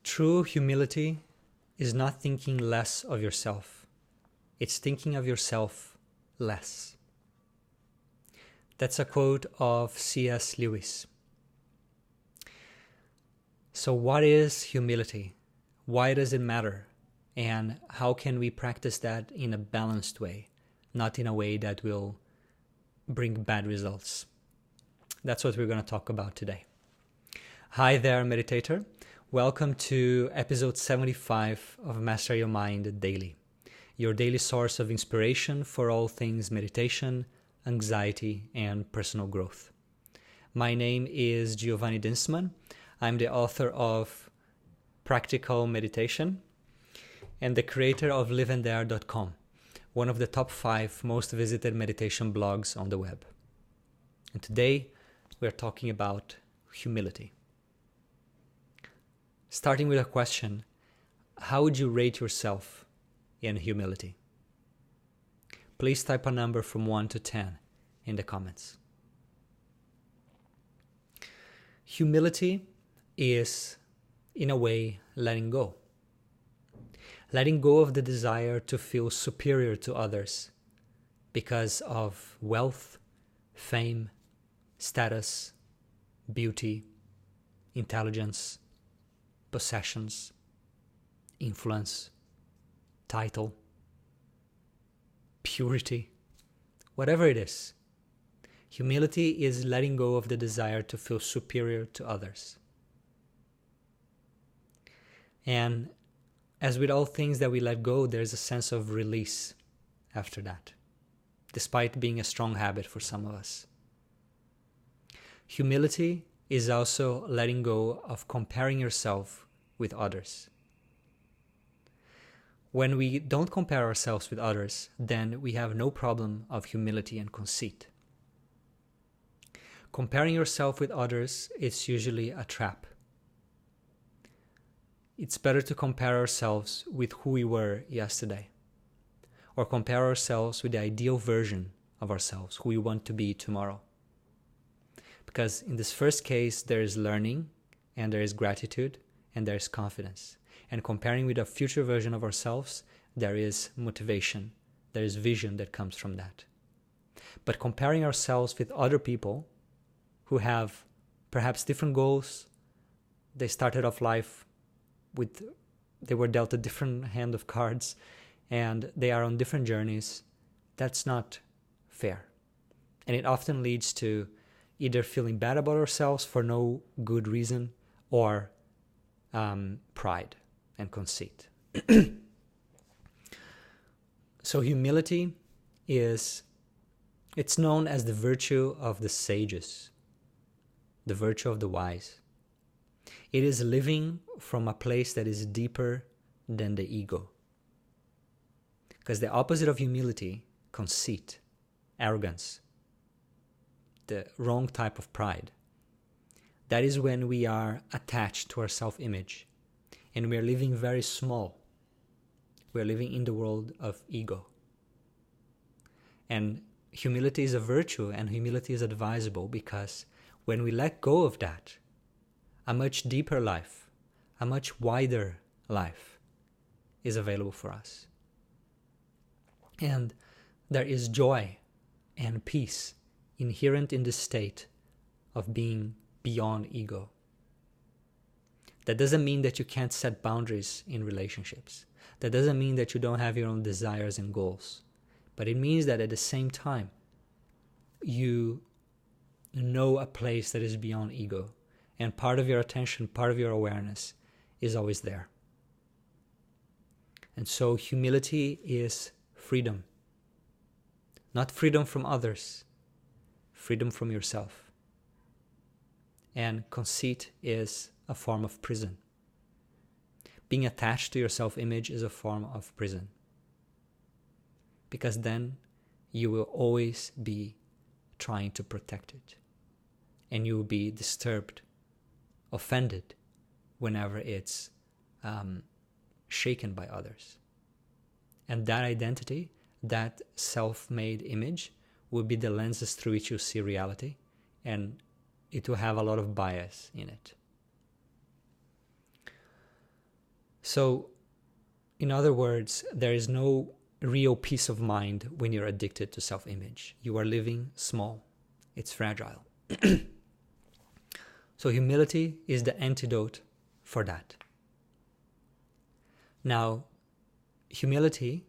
True humility is not thinking less of yourself. It's thinking of yourself less. That's a quote of C.S. Lewis. So what is humility? Why does it matter? And how can we practice that in a balanced way, not in a way that will bring bad results? That's what we're going to talk about today. Hi there, meditator. Welcome to episode 75 of Master Your Mind Daily, your daily source of inspiration for all things meditation, anxiety, and personal growth. My name is Giovanni Dienstmann. I'm the author of Practical Meditation and the creator of liveandthere.com, one of the top 5 most visited meditation blogs on the web. And today we're talking about humility. Starting with a question, how would you rate yourself in humility? Please type a number from 1 to 10 in the comments. Humility is, in a way, letting go. Letting go of the desire to feel superior to others because of wealth, fame, status, beauty, intelligence, possessions, influence, title, purity, whatever it is. Humility is letting go of the desire to feel superior to others. And as with all things that we let go, there's a sense of release after that, despite being a strong habit for some of us. Humility is also letting go of comparing yourself with others. When we don't compare ourselves with others, then we have no problem of humility and conceit. Comparing yourself with others is usually a trap. It's better to compare ourselves with who we were yesterday, or compare ourselves with the ideal version of ourselves, who we want to be tomorrow. Because in this first case, there is learning, and there is gratitude, and there is confidence. And comparing with a future version of ourselves, there is motivation, there is vision that comes from that. But comparing ourselves with other people who have perhaps different goals, they started off life they were dealt a different hand of cards, and they are on different journeys, that's not fair. And it often leads to either feeling bad about ourselves for no good reason, or pride and conceit. So humility it's known as the virtue of the sages, the virtue of the wise. It is living from a place that is deeper than the ego. Because the opposite of humility, conceit, arrogance, the wrong type of pride, that is when we are attached to our self-image and we are living very small. We are living in the world of ego. And humility is a virtue, and humility is advisable because when we let go of that, a much deeper life, a much wider life is available for us. And there is joy and peace inherent in this state of being beyond ego. That doesn't mean that you can't set boundaries in relationships. That doesn't mean that you don't have your own desires and goals. But it means that at the same time, you know a place that is beyond ego. And part of your attention, part of your awareness is always there. And so humility is freedom. Not freedom from others, freedom from yourself. And conceit is a form of prison. Being attached to your self-image is a form of prison. Because then you will always be trying to protect it. And you will be disturbed, offended whenever it's shaken by others. And that identity, that self-made image, will be the lenses through which you see reality, and it will have a lot of bias in it. So, in other words, there is no real peace of mind when you're addicted to self-image. You are living small. It's fragile. So humility is the antidote for that. Now, humility,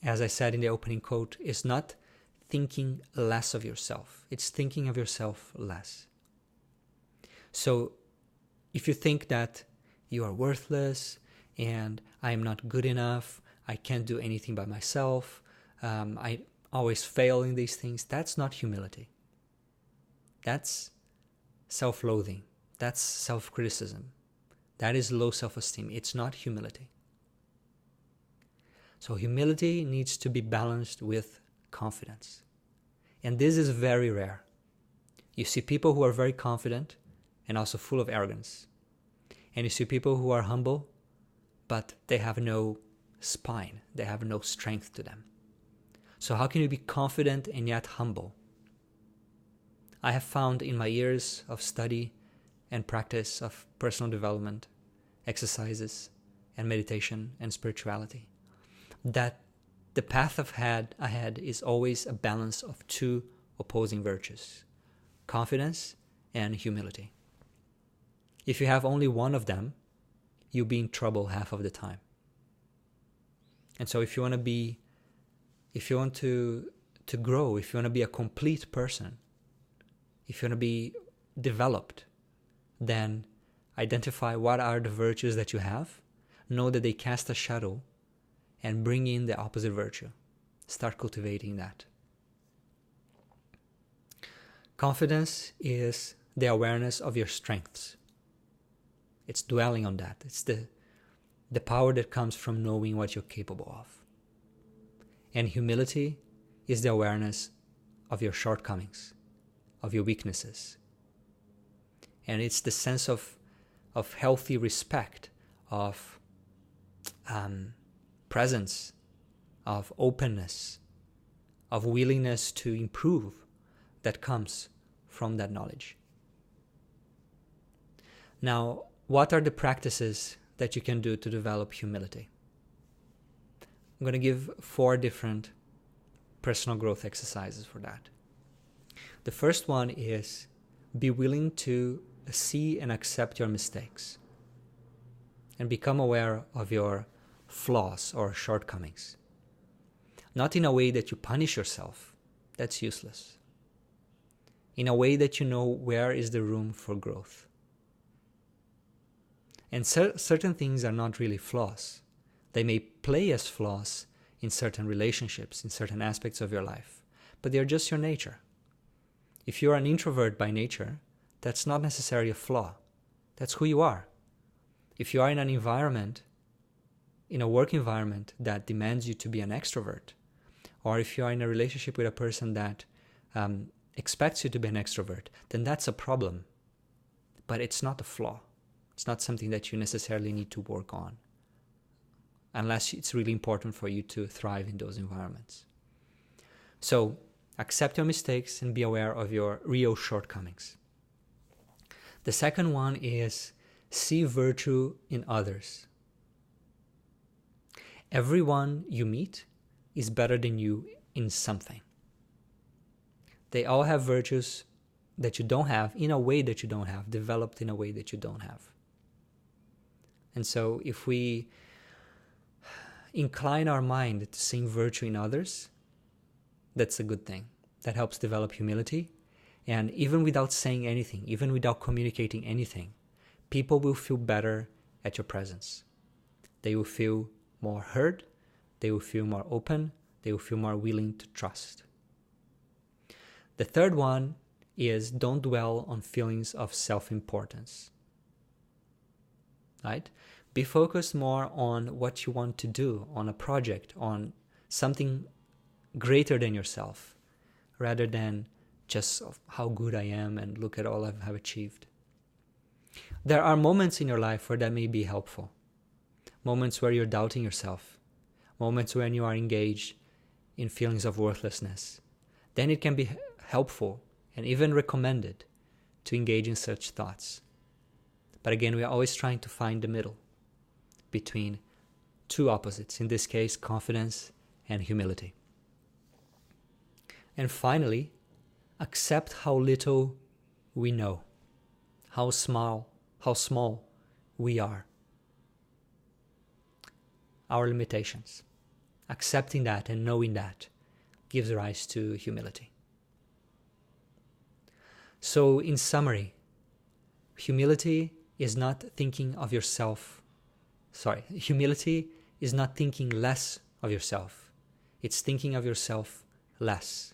as I said in the opening quote, is not thinking less of yourself. It's thinking of yourself less. So if you think that you are worthless and I am not good enough, I can't do anything by myself, I always fail in these things, that's not humility. That's self-loathing. That's self-criticism. That is low self-esteem. It's not humility. So humility needs to be balanced with confidence. And this is very rare. You see people who are very confident and also full of arrogance. And you see people who are humble, but they have no spine. They have no strength to them. So how can you be confident and yet humble? I have found in my years of study and practice of personal development, exercises and meditation and spirituality, that the path ahead is always a balance of two opposing virtues, confidence and humility. If you have only one of them, you'll be in trouble half of the time. And so if you want to grow, if you want to be a complete person, if you want to be developed, then identify what are the virtues that you have, know that they cast a shadow, and bring in the opposite virtue. Start cultivating that. Confidence is the awareness of your strengths. It's dwelling on that. It's the power that comes from knowing what you're capable of. And humility is the awareness of your shortcomings, of your weaknesses. And it's the sense of healthy respect, of presence, of openness, of willingness to improve that comes from that knowledge. Now, what are the practices that you can do to develop humility? I'm going to give 4 different personal growth exercises for that. The first one is be willing to see and accept your mistakes and become aware of your flaws or shortcomings. Not in a way that you punish yourself. That's useless. In a way that you know where is the room for growth. And certain things are not really flaws. They may play as flaws in certain relationships, in certain aspects of your life, but they're just your nature. If you're an introvert by nature, that's not necessarily a flaw. That's who you are. If you are in an environment, in a work environment that demands you to be an extrovert, or if you are in a relationship with a person that expects you to be an extrovert, then that's a problem. But it's not a flaw. It's not something that you necessarily need to work on, unless it's really important for you to thrive in those environments. So, accept your mistakes and be aware of your real shortcomings. The second one is see virtue in others. Everyone you meet is better than you in something. They all have virtues that you don't have, in a way that you don't have, developed in a way that you don't have. And so if we incline our mind to seeing virtue in others, that's a good thing. That helps develop humility. And even without saying anything, even without communicating anything, people will feel better at your presence. They will feel more heard, they will feel more open, they will feel more willing to trust. The third one is don't dwell on feelings of self-importance. Right? Be focused more on what you want to do, on a project, on something greater than yourself, rather than just how good I am and look at all I have achieved. There are moments in your life where that may be helpful. Moments where you're doubting yourself. Moments when you are engaged in feelings of worthlessness. Then it can be helpful and even recommended to engage in such thoughts. But again, we are always trying to find the middle. between two opposites, in this case, confidence and humility. And finally, accept how little we know, how small we are, our limitations. Accepting that and knowing that gives rise to humility. So, in summary, humility is not thinking of yourself. Humility is not thinking less of yourself. It's thinking of yourself less.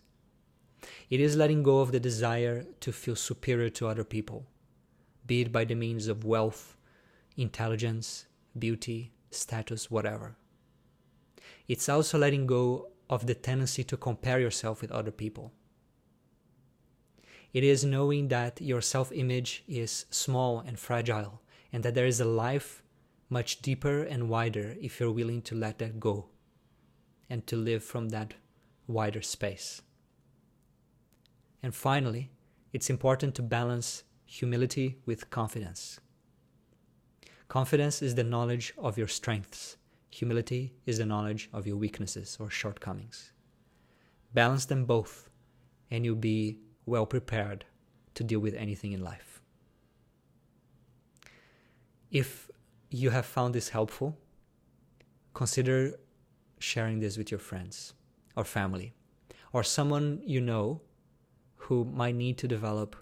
It is letting go of the desire to feel superior to other people, be it by the means of wealth, intelligence, beauty, status, whatever. It's also letting go of the tendency to compare yourself with other people. It is knowing that your self-image is small and fragile, and that there is a life much deeper and wider if you're willing to let that go and to live from that wider space. And finally, it's important to balance humility with confidence. Confidence is the knowledge of your strengths. Humility is the knowledge of your weaknesses or shortcomings. Balance them both, and you'll be well prepared to deal with anything in life. If you have found this helpful, consider sharing this with your friends or family, or someone you know who might need to develop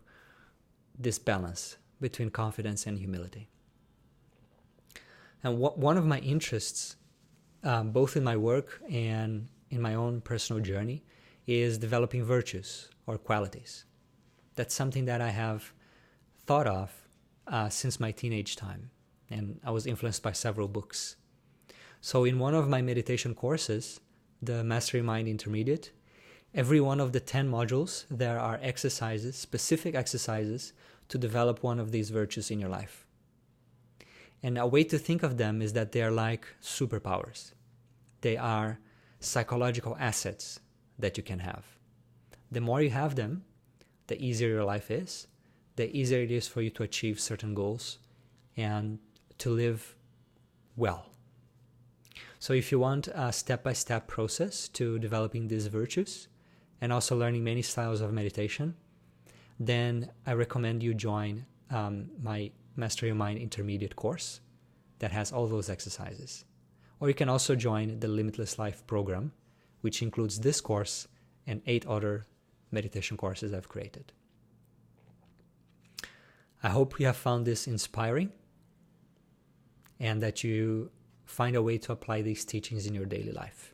this balance between confidence and humility. And one of my interests, both in my work and in my own personal journey, is developing virtues or qualities. That's something that I have thought of since my teenage time, and I was influenced by several books. So in one of my meditation courses, the Mastery Mind Intermediate, every one of the 10 modules, there are exercises, specific exercises, to develop one of these virtues in your life. And a way to think of them is that they are like superpowers. They are psychological assets that you can have. The more you have them, the easier your life is, the easier it is for you to achieve certain goals and to live well. So if you want a step-by-step process to developing these virtues and also learning many styles of meditation, then I recommend you join my Master Your Mind Intermediate course that has all those exercises. Or you can also join the Limitless Life program, which includes this course and 8 other meditation courses I've created. I hope you have found this inspiring and that you find a way to apply these teachings in your daily life.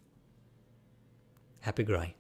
Happy growing.